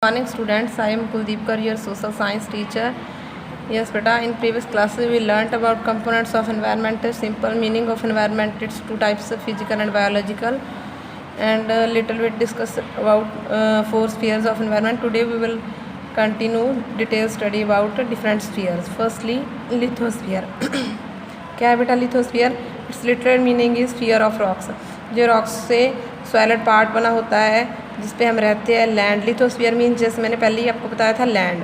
Morning students, I am Kuldeep Kaur, your social science teacher. Yes beta, in previous classes we learnt about components of environment, simple meaning of environment. It's two types of physical and biological, and a little bit discuss about four spheres of environment. Today we will continue detailed study about different spheres. Firstly, lithosphere. क्या है बेटा lithosphere? It's literal meaning is sphere of rocks, जो rocks से solid part बना होता है जिस पे हम रहते हैं, लैंड। लिथोस्फीयर मीन जैसे मैंने पहले ही आपको बताया था लैंड।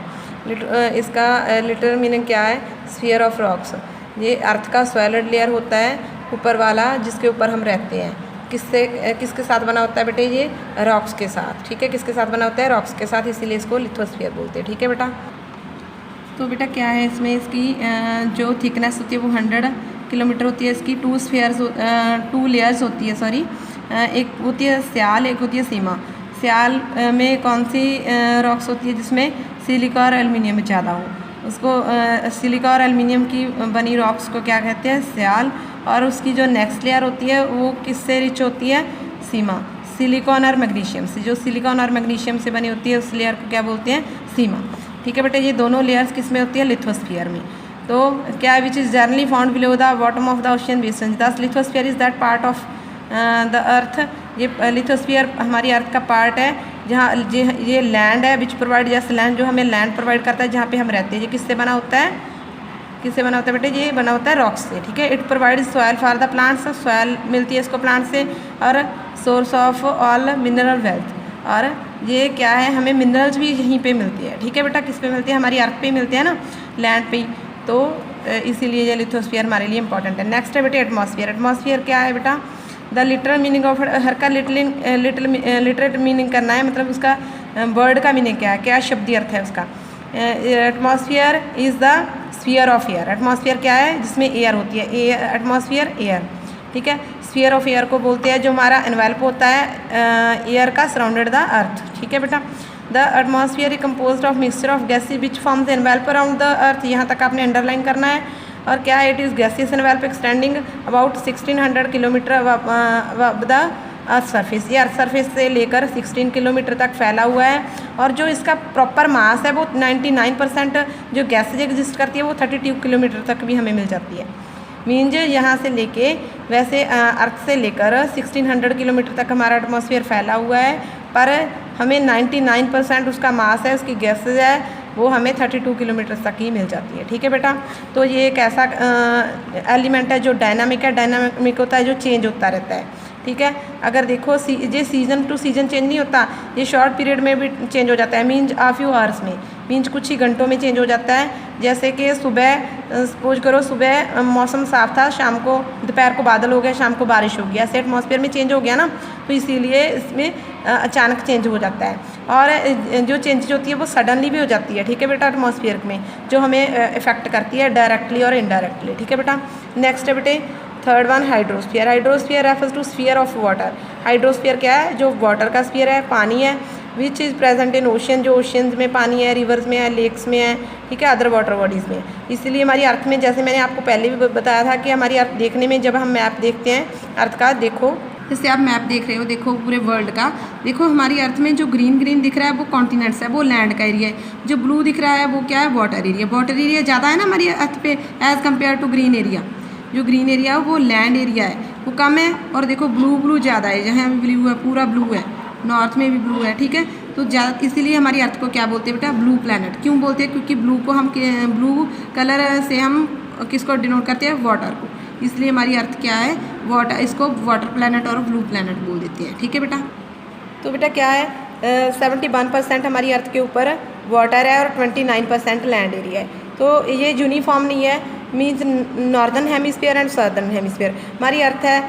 इसका लिटरल मीनिंग क्या है? Sphere of rocks. ये अर्थ का सॉलिड लेयर होता है ऊपर वाला जिसके ऊपर हम रहते हैं। किसके साथ बना होता है बेटे? ये रॉक्स के साथ। ठीक है, किसके साथ बना होता है? रॉक्स के साथ, इसीलिए इसको लिथोस्फीयर बोलते हैं। ठीक है बेटा, तो बेटा क्या है इसमें, इसकी जो थिकनेस होती है वो 100 किलोमीटर होती है। इसकी टू लेयर्स होती है, सॉरी। एक होती है स्याल, एक होती है सीमा। स्याल में कौन सी रॉक्स होती है? जिसमें सिलिका और एल्युमिनियम ज़्यादा हो, उसको सिलिका और एल्युमिनियम की बनी रॉक्स को क्या कहते हैं? स्याल। और उसकी जो नेक्स्ट लेयर होती है वो किससे रिच होती है? सीमा। सिलिकॉन और मैग्नीशियम से, जो सिलिकॉन और मैग्नीशियम से बनी होती है उस लेयर को क्या बोलते हैं? सीमा। ठीक है बेटे, ये दोनों लेयर्स किस में होती है? लिथोस्फीयर में। तो क्या which is generally found below the bottom of the ocean बेसन। दस lithosphere is that part of the earth. ये लिथोस्फीयर हमारी अर्थ का पार्ट है जहाँ ये लैंड है, विच प्रोवाइड जैसे लैंड, जो हमें लैंड प्रोवाइड करता है जहाँ पे हम रहते हैं। ये किससे बना होता है? किससे बना होता है बेटे? ये बना होता है रॉक्स से। ठीक है, it provide soil for the plants. Soil मिलती है इसको प्लांट से, और source of all mineral wealth. और ये क्या है, हमें मिनरल्स भी यहीं पे मिलती है। ठीक है बेटा, किस पे मिलती है? हमारी अर्थ पे मिलती है ना, लैंड पे। तो इसीलिए ये लिथोस्फीयर हमारे लिए इंपॉर्टेंट है। नेक्स्ट है बेटे एटमॉस्फेयर। एटमॉस्फेयर क्या है बेटा? द लिटरल मीनिंग ऑफ, हर का लिटरल मीनिंग करना है, मतलब उसका वर्ड का मीनिंग क्या है, क्या शब्दी अर्थ है उसका। Atmosphere is the sphere of air. Atmosphere क्या है? जिसमें एयर होती है। Atmosphere air. ठीक है, स्फीयर ऑफ एयर को बोलते हैं जो हमारा एनवेल्प होता है एयर का सराउंडेड द अर्थ। ठीक है बेटा, the atmosphere is composed of mixture of gases which forms envelope around the earth. यहाँ तक आपने अंडरलाइन करना है। और क्या है? It is gaseous envelope extending about 1600 kilometre the earth surface. ये अर्थ सरफेस से लेकर 16 किलोमीटर तक फैला हुआ है। और जो इसका प्रॉपर मास है वो 99% जो गैसेज एग्जिस्ट करती है वो 32 किलोमीटर तक भी हमें मिल जाती है। मीन्स यहाँ से लेके वैसे अर्थ से लेकर 1600 किलोमीटर तक हमारा एटमॉस्फेयर फैला हुआ है, पर हमें 99% उसका मास है, उसकी गैसेज है, वो हमें 32 किलोमीटर तक ही मिल जाती है। ठीक है बेटा, तो ये एक ऐसा एलिमेंट है जो डायनामिक है। डायनामिक होता है जो चेंज होता रहता है। ठीक है, अगर देखो ये सीज़न टू सीज़न चेंज नहीं होता, ये शॉर्ट पीरियड में भी चेंज हो जाता है। मीन्स आ फ्यू आवर्स में, मीन्स कुछ ही घंटों में चेंज हो जाता है। जैसे कि सुबह सपोज करो सुबह मौसम साफ था, शाम को दोपहर को बादल हो गया, शाम को बारिश हो गया, ऐसे एटमॉस्फेयर में चेंज हो गया ना, तो इसीलिए इसमें अचानक चेंज हो जाता है। और जो चेंजेज होती है वो सडनली भी हो जाती है। ठीक है बेटा, एटमॉस्फेयर में जो हमें इफेक्ट करती है डायरेक्टली और इनडायरेक्टली। ठीक है बेटा, नेक्स्ट है बेटे third one hydrosphere. Hydrosphere refers to sphere of water. Hydrosphere क्या है? जो वाटर का स्फीयर है, पानी है, which is present in ocean, जो ओशियंस में पानी है, रिवर्स में है, लेक्स में है। ठीक है, अदर वाटर बॉडीज़ में। इसलिए हमारी अर्थ में, जैसे मैंने आपको पहले भी बताया था कि हमारी अर्थ देखने में, जब हम मैप देखते हैं अर्थ का, देखो जैसे आप मैप देख रहे हो, देखो पूरे वर्ल्ड का, देखो हमारी अर्थ में जो ग्रीन ग्रीन दिख रहा है वो कॉन्टिनेंट्स है, वो लैंड का एरिया है। जो ब्लू दिख रहा है वो क्या है? Water area. वाटर एरिया ज़्यादा है ना हमारी अर्थ पे as compare to green area. जो ग्रीन एरिया है वो लैंड एरिया है, वो कम है। और देखो ब्लू ज़्यादा है, जहाँ ब्लू है, पूरा ब्लू है, नॉर्थ में भी ब्लू है। ठीक है, तो ज़्यादा, इसीलिए हमारी अर्थ को क्या बोलते हैं बेटा? Blue planet. क्यों बोलते हैं? क्योंकि ब्लू को हम, ब्लू कलर से हम किसको डिनोट करते हैं? वाटर को। इसलिए हमारी अर्थ क्या है? वाटर, इसको वाटर प्लैनेट और ब्लू प्लैनेट बोल देते हैं। ठीक है बेटा, तो बेटा क्या है, 71% हमारी अर्थ के ऊपर वाटर है और 29% लैंड एरिया है। तो ये यूनिफॉर्म नहीं है, means northern hemisphere and southern hemisphere. हमारी अर्थ है,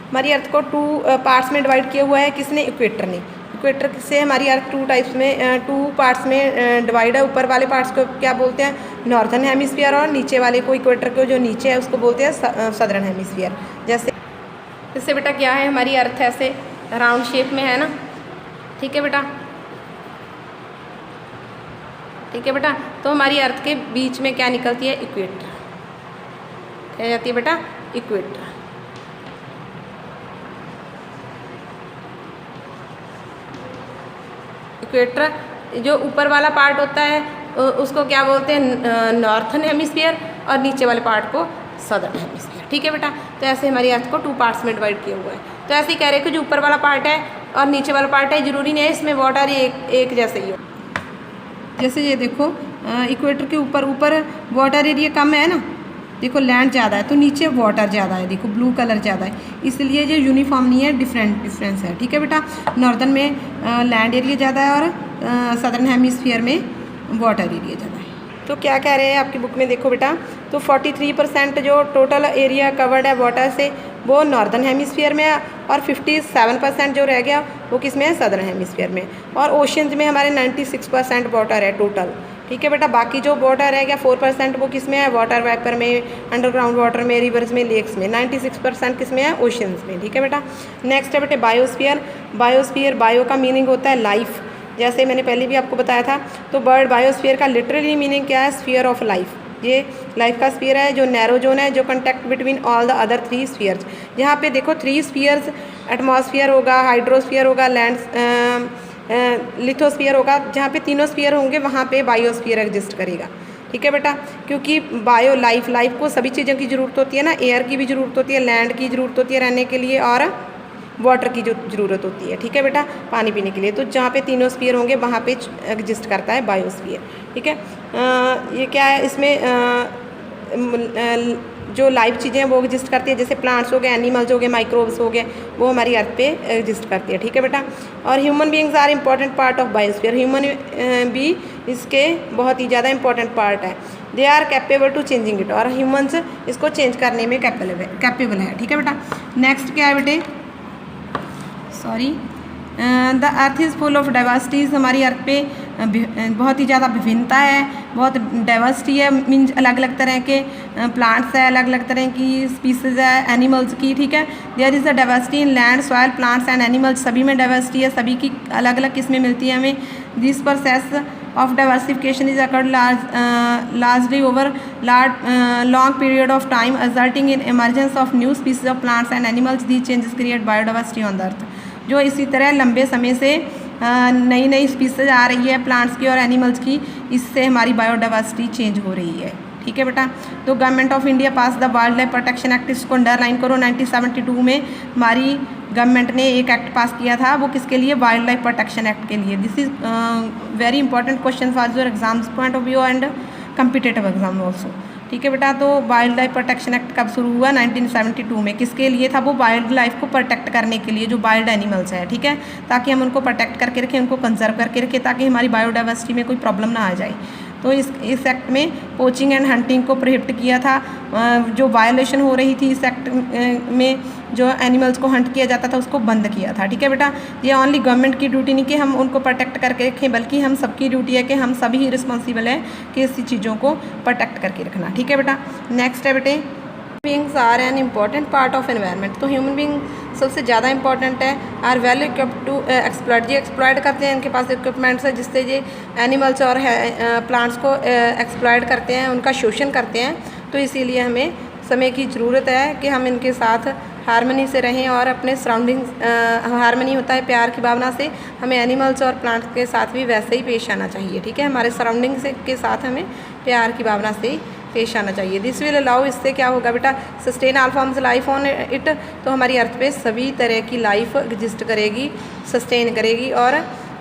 हमारी अर्थ को 2 पार्ट्स में डिवाइड किया हुआ है। किसने? इक्वेटर ने। इक्वेटर से हमारी अर्थ 2 पार्ट्स में डिवाइड है। ऊपर वाले पार्ट्स को क्या बोलते हैं? नॉर्दर्न हेमिस्फीयर, और नीचे वाले को, इक्वेटर को जो नीचे है उसको बोलते हैं सदर्न हेमिस्फीयर। जैसे बेटा क्या है, हमारी अर्थ ऐसे राउंड शेप में है ना। ठीक है बेटा, ठीक है बेटा, तो हमारी अर्थ के बीच में क्या निकलती है? इक्वेटर। क्या जाती है बेटा? इक्वेटर। इक्वेटर जो ऊपर वाला पार्ट होता है उसको क्या बोलते हैं, नॉर्थन हेमिस्फीयर, और नीचे वाले पार्ट को सदर्न हेमिस्फीयर। ठीक है बेटा, तो ऐसे हमारी अर्थ को 2 पार्ट्स में डिवाइड किया हुआ है। तो ऐसे ही कह रहे हैं कि जो ऊपर वाला पार्ट है और नीचे वाला पार्ट है, ज़रूरी नहीं है इसमें वाटर एक जैसे ही हो। जैसे ये देखो इक्वेटर के ऊपर वाटर एरिया कम है ना, देखो लैंड ज़्यादा है तो नीचे वाटर ज़्यादा है, देखो ब्लू कलर ज़्यादा है, इसलिए ये यूनिफॉर्म नहीं है, डिफरेंस है। ठीक है बेटा, नॉर्दर्न में लैंड एरिया ज़्यादा है और सदर्न हेमिस्फीयर में वाटर एरिया ज़्यादा है। तो क्या कह रहे हैं आपकी बुक में देखो बेटा, तो 43% जो टोटल एरिया कवर्ड है वाटर से वो नॉर्दर्न हेमिस्फीयर में है, और 57% जो रह गया वो किस में है, सदर्न हेमिस्फीयर में। और ओशियंस में हमारे 96% वाटर है टोटल। ठीक है बेटा, बाकी जो वाटर रह गया 4% वो किस में है, वाटर वेपर में, अंडरग्राउंड वाटर में, रिवर्स में, लेक्स में। 96% किस में है, ओशियंस में। ठीक है बेटा, नेक्स्ट है बेटे बायोस्फीयर। बायो का मीनिंग होता है लाइफ, जैसे मैंने पहले भी आपको बताया था। तो बर्ड बायोस्फीयर का लिटरली मीनिंग क्या है, स्फीयर ऑफ लाइफ। ये लाइफ का स्फीयर है जो नैरो जोन है, जो contact between all the other 3 spheres. यहाँ पे देखो 3 स्फीयर्स, एटमॉस्फेयर होगा, हाइड्रोस्फीयर होगा, लिथोस्फीयर होगा। जहाँ पे तीनों स्फीयर होंगे वहाँ पे बायोस्फीयर एग्जिस्ट करेगा। ठीक है बेटा, क्योंकि बायो लाइफ को सभी चीज़ों की ज़रूरत होती है ना, एयर की भी ज़रूरत होती है, लैंड की ज़रूरत होती है रहने के लिए, और वाटर की जो ज़रूरत होती है। ठीक है बेटा, पानी पीने के लिए। तो जहाँ पे तीनों स्फीयर होंगे वहाँ पे एग्जिस्ट करता है बायोस्फीयर। ठीक है, ये क्या है, इसमें जो लाइव चीज़ें हैं वो एग्जिस्ट करती है, जैसे प्लांट्स हो गए, एनिमल्स हो गए, माइक्रोब्स हो गए, वो हमारी अर्थ पे एग्जिस्ट करती है। ठीक है बेटा, और human beings are important part of biosphere. Human भी इसके बहुत ही ज़्यादा इंपॉर्टेंट पार्ट है। They are capable to changing it, और ह्यूमन्स इसको चेंज करने में कैपेबल है। ठीक है बेटा, नेक्स्ट क्या है बेटे, the earth is full of diversities. हमारी अर्थ पे बहुत ही ज़्यादा विभिन्नता है, बहुत डाइवर्सिटी है, मीन्स अलग अलग तरह के प्लांट्स है, अलग अलग तरह की स्पीसीज़ है एनिमल्स की। ठीक है, there is a diversity in land, soil, plants and animals. सभी में डाइवर्सिटी है, सभी की अलग अलग किस्में मिलती हैं हमें। This process of diversification is occurred largely over long period of time, resulting in emergence of new species of plants and animals. These changes create biodiversity on the earth. जो इसी तरह लंबे समय से नई नई स्पीसीज आ रही है प्लांट्स की और एनिमल्स की, इससे हमारी बायोडाइवर्सिटी चेंज हो रही है। ठीक है बेटा, तो government of India pass the wild life protection act. इसको अंडरलाइन करो, 1972 में हमारी गवर्नमेंट ने एक एक्ट पास किया था, वो किसके लिए, वाइल्ड लाइफ प्रोटेक्शन एक्ट के लिए। This is very important question for your exams point of view and competitive exam also. ठीक है बेटा, तो वाइल्ड लाइफ प्रोटेक्शन एक्ट कब शुरू हुआ, 1972 में। किसके लिए था वो, वाइल्ड लाइफ को प्रोटेक्ट करने के लिए, जो वाइल्ड एनिमल्स है। ठीक है, ताकि हम उनको प्रोटेक्ट करके रखें, उनको कंजर्व करके रखें, ताकि हमारी बायोडाइवर्सिटी में कोई प्रॉब्लम ना आ जाए। तो इस एक्ट में पोचिंग एंड हंटिंग को प्रोहिबिट किया था। जो वायलेशन हो रही थी इस एक्ट में, जो एनिमल्स को हंट किया जाता था उसको बंद किया था। ठीक है बेटा, ये ओनली गवर्नमेंट की ड्यूटी नहीं कि हम उनको प्रोटेक्ट करके रखें, बल्कि हम सबकी ड्यूटी है कि हम सभी ही रिस्पॉन्सिबल है कि इस चीज़ों को प्रोटेक्ट करके रखना। ठीक है बेटा, नेक्स्ट है बेटे, beings are an important part of environment. तो ह्यूमन बींग सबसे ज़्यादा इंपॉर्टेंट है, are well equipped to exploit. ये एक्सप्लॉइट करते हैं, इनके पास इक्विपमेंट्स है जिससे ये एनिमल्स और प्लांट्स को एक्सप्लॉइट करते हैं, उनका शोषण करते हैं। तो इसीलिए हमें समय की ज़रूरत है कि हम इनके साथ हारमनी से रहें और अपने सराउंडिंग्स, हारमनी होता है प्यार की भावना से, हमें एनिमल्स और प्लांट्स के साथ भी वैसे ही पेश आना चाहिए। ठीक है, हमारे सराउंडिंग्स के साथ हमें प्यार की भावना से पेश आना चाहिए। दिस विल अलाउ, इससे क्या होगा बेटा, sustain all forms life on it. तो हमारी अर्थ पे सभी तरह की लाइफ एग्जिस्ट करेगी, सस्टेन करेगी और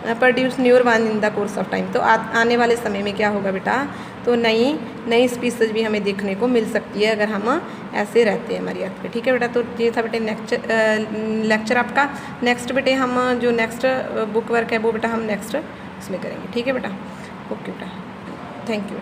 produce near one in the course of time. तो आने वाले समय में क्या होगा बेटा, तो नई स्पीसीज भी हमें देखने को मिल सकती है अगर हम ऐसे रहते हैं हमारी अर्थ पे। ठीक है बेटा, तो ये था बेटे नेक्स्ट लेक्चर आपका। नेक्स्ट बेटे हम जो नेक्स्ट बुक वर्क है वो बेटा हम नेक्स्ट उसमें करेंगे। ठीक है बेटा, ओके बेटा, थैंक यू।